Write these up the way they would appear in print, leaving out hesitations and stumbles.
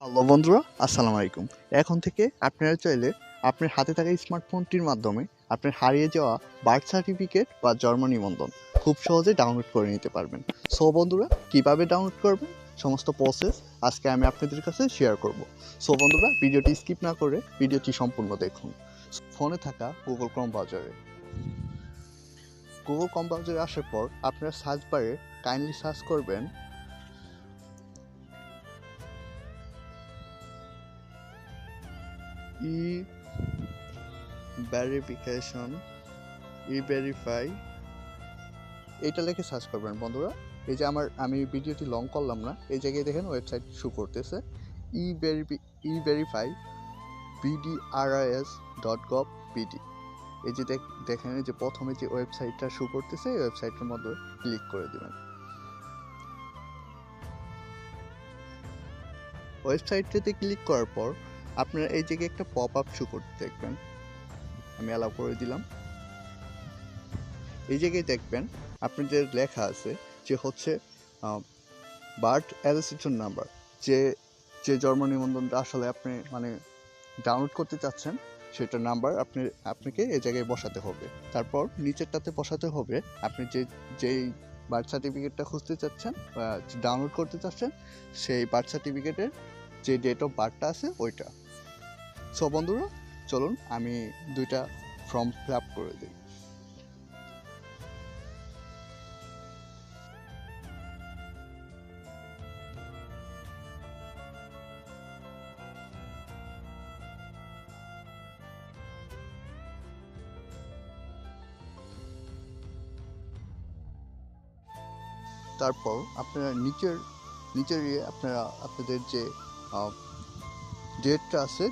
Hello বন্ধুরা, আসসালামু আলাইকুম। এখন থেকে আপনারা চাইলে আপনার হাতে থাকা স্মার্টফোনটির মাধ্যমে আপনার হারিয়ে যাওয়া বার্থ সার্টিফিকেট বা জন্ম নিবন্ধন খুব সহজে ডাউনলোড করে নিতে পারবেন। সো বন্ধুরা, কিভাবে ডাউনলোড করবেন সমস্ত প্রসেস আজকে আমি আপনাদের কাছে শেয়ার করব। সো বন্ধুরা, ভিডিওটি স্কিপ না করে ভিডিওটি সম্পূর্ণ দেখুন। ফোনে থাকা গুগল ক্রোম ব্রাউজারে আসার পর আপনারা সার্চ বারে কাইন্ডলি সার্চ করবেন ই ভেরিফিকেশন ভেরিফাই, এইটা লিখে সার্চ করবেন বন্ধুরা। এই যে আমি ভিডিওটি লং করলাম না, এই জায়গায় দেখেন ওয়েবসাইট শো করতেছে ভেরিফাই bdrs.gov.bd। এই যে দেখেন এই যে প্রথমে যে ওয়েবসাইটটা শো করতেছে এই ওয়েবসাইটের মধ্যে ক্লিক করে দেবেন। ওয়েবসাইটটাতে ক্লিক করার পর আপনারা এই জায়গায় একটা পপ আপ শো করতে দেখবেন, আমি অ্যালাউ করে দিলাম। এই জায়গায় দেখবেন আপনাদের লেখা আছে যে হচ্ছে বার্থ অ্যাসোসিয়েশন নাম্বার, যে যে জন্ম নিবন্ধনটা আসলে আপনি ডাউনলোড করতে চাচ্ছেন সেটার নাম্বার আপনাকে এই জায়গায় বসাতে হবে। তারপর নিচেরটাতে বসাতে হবে আপনি যেই বার্থ সার্টিফিকেটটা খুঁজতে চাচ্ছেন বা ডাউনলোড করতে চাচ্ছেন সেই বার্থ সার্টিফিকেটের যে ডেট অফ বার্থটা আছে ওইটা। সো বন্ধুরা, চলুন আমি দুইটা ফর্ম ফিল আপ করে দিই। তারপর আপনারা নিচের আপনারা আপনাদের যে ডেটটা আছে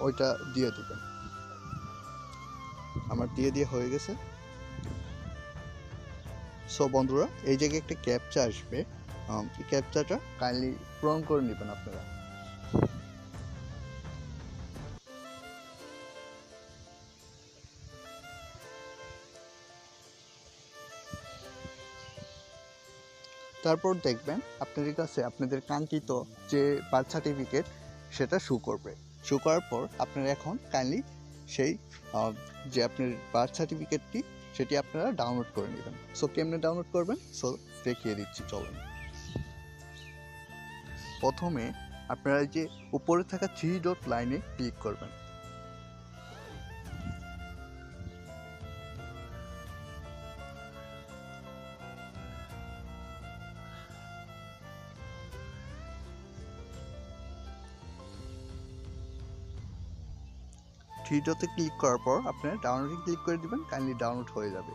ওইটা দিয়ে দেবেন। আমার দিয়ে হয়ে গেছে। সো বন্ধুরা, এই জায়গায় একটা ক্যাপচা আসবে, এই ক্যাপচাটা কাইন্ডলি পূরণ করে নেবেন আপনারা। তারপর দেখবেন আপনাদের কাছে আপনাদের কাঙ্ক্ষিত যে বার্থ সার্টিফিকেট সেটা শো করার পর আপনারা এখন কাইন্ডলি সেই যে আপনার বার্থ সার্টিফিকেটটি সেটি আপনারা ডাউনলোড করে নেবেন। সো কেমনে ডাউনলোড করবেন, সো দেখিয়ে দিচ্ছি, চলেন। প্রথমে আপনারা যে উপরে থাকা 3 ডট লাইনে ক্লিক করবেন। থ্রি ডটে ক্লিক করার পর আপনারা ডাউনলোডে ক্লিক করে দিবেন, কাইন্ডলি ডাউনলোড হয়ে যাবে।